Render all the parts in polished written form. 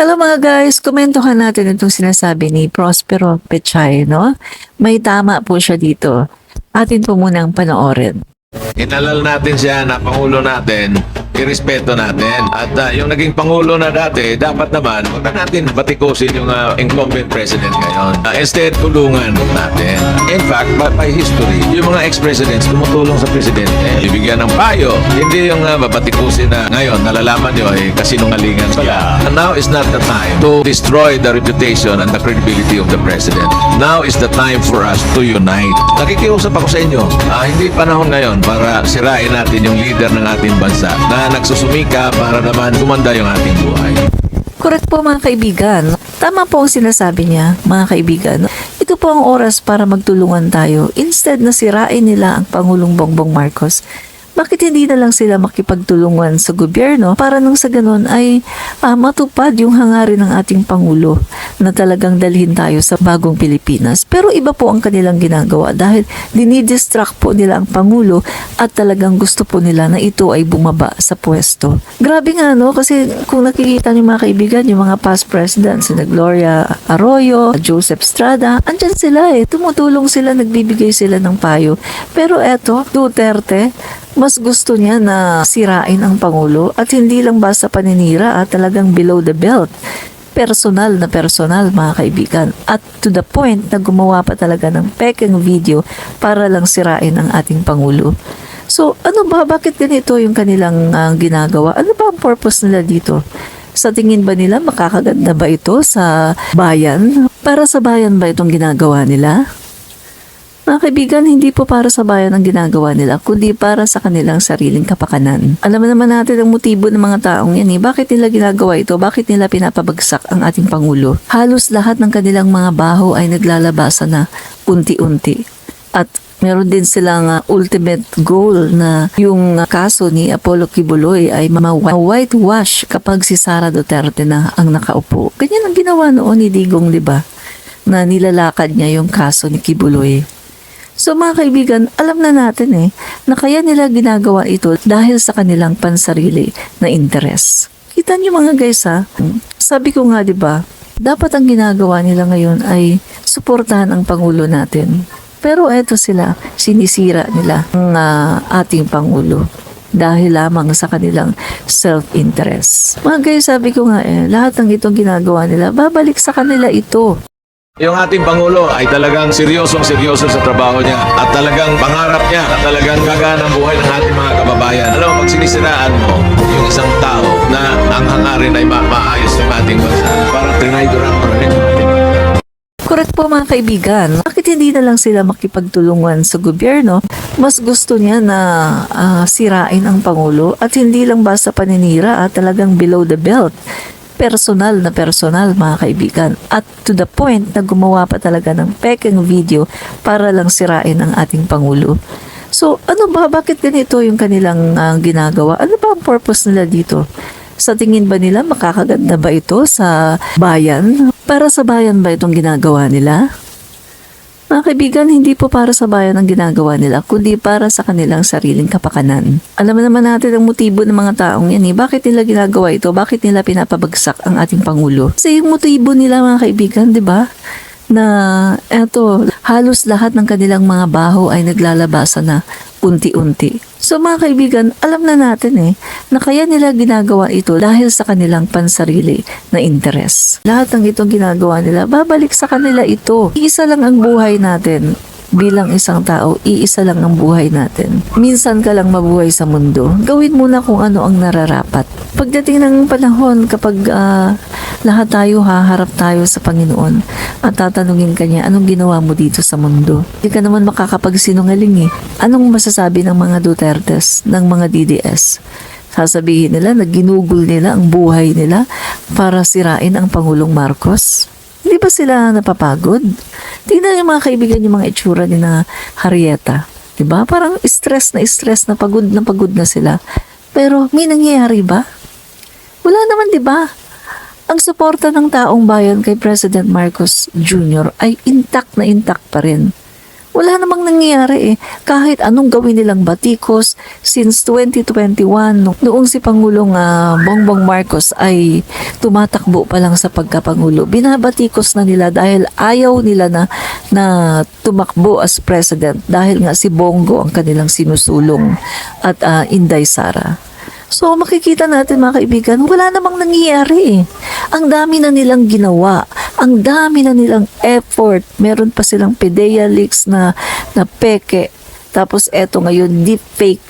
Hello mga guys, komentohan natin itong sinasabi ni Prospero Pechay, no? May tama po siya dito. Atin po munang panoorin. Inalal natin siya na Pangulo natin, irespeto natin. At yung naging Pangulo na dati, dapat naman, huwag na natin batikusin yung incumbent president ngayon. Instead, tulungan natin. In fact, by history, yung mga ex-presidents tumutulong sa presidente. Ibigyan ng payo. Hindi yung babatikusin na ngayon, nalalaman nyo, kasinungalingan sila. And now is not the time to destroy the reputation and the credibility of the president. Now is the time for us to unite. Nakikiusap ako sa inyo, hindi panahon ngayon para sirain natin yung leader ng ating bansa na nagsusumika para naman gumanda yung ating buhay. Correct po mga kaibigan. Tama po ang sinasabi niya, mga kaibigan. Ito po ang oras para magtulungan tayo. Instead na sirain nila ang Pangulong Bongbong Marcos, bakit hindi na lang sila makipagtulungan sa gobyerno para nang sa ganun ay matupad yung hangarin ng ating Pangulo na talagang dalhin tayo sa bagong Pilipinas. Pero iba po ang kanilang ginagawa dahil dinidistract po nila ang Pangulo at talagang gusto po nila na ito ay bumaba sa pwesto. Grabe nga no, kasi kung nakikita niyo mga kaibigan, yung mga past presidents, sina Gloria Arroyo, Joseph Estrada, andyan sila tumutulong sila, nagbibigay sila ng payo. Pero eto, Duterte, mas gusto niya na sirain ang Pangulo at hindi lang basta paninira at talagang below the belt. Personal na personal mga kaibigan. At to the point na gumawa pa talaga ng pekeng video para lang sirain ang ating Pangulo. So ano ba? Bakit ganito yung kanilang ginagawa? Ano ba ang purpose nila dito? Sa tingin ba nila makakaganda ba ito sa bayan? Para sa bayan ba itong ginagawa nila? Mga kaibigan, hindi po para sa bayan ang ginagawa nila, kundi para sa kanilang sariling kapakanan. Alam naman natin ang motibo ng mga taong yan. Bakit nila ginagawa ito? Bakit nila pinapabagsak ang ating Pangulo? Halos lahat ng kanilang mga baho ay naglalabasan na unti-unti. At meron din silang ultimate goal na yung kaso ni Apollo Kibuloy ay ma-whitewash kapag si Sara Duterte na ang nakaupo. Ganyan ang ginawa noon ni Digong, di ba? Na nilalakad niya yung kaso ni Kibuloy. So mga kaibigan, alam na natin na kaya nila ginagawa ito dahil sa kanilang pansarili na interes. Kita niyo mga guys sabi ko nga 'di ba, dapat ang ginagawa nila ngayon ay suportahan ang Pangulo natin. Pero eto sila, sinisira nila ang ating Pangulo dahil lamang sa kanilang self-interest. Mga guys, sabi ko nga lahat ng itong ginagawa nila, babalik sa kanila ito. Yung ating Pangulo ay talagang seryosong-seryoso sa trabaho niya at talagang pangarap niya at talagang gagaan ang buhay ng ating mga kababayan. Alam mo, pag sinisiraan mo yung isang tao na ang hangarin ay maayos ng ating bansa, parang trinaydoran mo rin yung ating bansa. Correct po mga kaibigan. Bakit hindi na lang sila makipagtulungan sa gobyerno? Mas gusto niya na sirain ang Pangulo at hindi lang basta paninira at talagang below the belt. Personal na personal mga kaibigan. At to the point na gumawa pa talaga ng pekeng video para lang sirain ang ating Pangulo. So ano ba? Bakit ganito yung kanilang ginagawa? Ano ba ang purpose nila dito? Sa tingin ba nila makakaganda ba ito sa bayan? Para sa bayan ba itong ginagawa nila? Mga kaibigan, hindi po para sa bayan ang ginagawa nila, kundi para sa kanilang sariling kapakanan. Alam naman natin ang motibo ng mga taong yan. Bakit nila ginagawa ito? Bakit nila pinapabagsak ang ating Pangulo? Kasi yung motibo nila mga kaibigan, di ba? Na eto, halos lahat ng kanilang mga baho ay naglalabasan na unti-unti. So mga kaibigan, alam na natin na kaya nila ginagawa ito dahil sa kanilang pansarili na interes. Lahat ng itong ginagawa nila, babalik sa kanila ito. Iisa lang ang buhay natin. Bilang isang tao, iisa lang ang buhay natin. Minsan ka lang mabuhay sa mundo. Gawin mo na kung ano ang nararapat. Pagdating ng panahon, kapag lahat tayo haharap tayo sa Panginoon at tatanungin kanya, anong ginawa mo dito sa mundo? Hindi ka naman makakapagsinungaling Anong masasabi ng mga Dutertes, ng mga DDS? Sasabihin nila na ginugol nila ang buhay nila para sirain ang Pangulong Marcos? Hindi ba sila napapagod? Tingnan yung mga kaibigan yung mga itsura ni na Harrieta. Diba? Parang stress na pagod na sila. Pero may nangyayari ba? Wala naman, diba? Ang suporta ng taong bayan kay President Marcos Jr. ay intact pa rin. Wala namang nangyayari eh. Kahit anong gawin nilang batikos since 2021, noong si Pangulong Bongbong Marcos ay tumatakbo pa lang sa pagkapangulo, binabatikos na nila dahil ayaw nila na tumakbo as president dahil nga si Bongo ang kanilang sinusulong at Inday Sara. So makikita natin mga kaibigan, wala namang nangyayari eh. Ang dami na nilang ginawa, ang dami na nilang effort, meron pa silang PDEA leaks na peke, tapos eto ngayon deepfake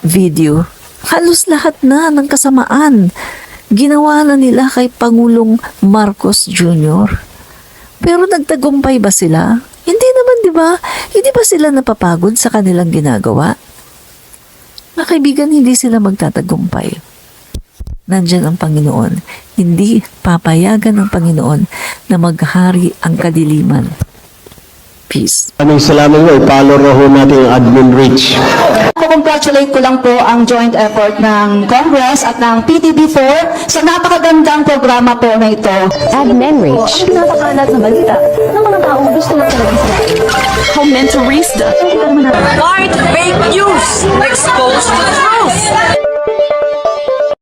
video. Halos lahat na ng kasamaan, ginawa na nila kay Pangulong Marcos Jr. Pero nagtagumpay ba sila? Hindi naman, di ba? Hindi ba sila napapagod sa kanilang ginagawa? Mga kaibigan, hindi sila magtatagumpay. Nandyan ang Panginoon. Hindi papayagan ng Panginoon na maghari ang kadiliman. Peace. Maraming salamat po. I-follow na ho natin yung admin reach. Congratulate ko lang po ang joint effort ng Congress at ng PTB4 sa napakagandang programa po na ito. Admin Reach. Ang napakalat na balita ng mga taong gusto lang talaga sila. Comentarista. Guard fake news!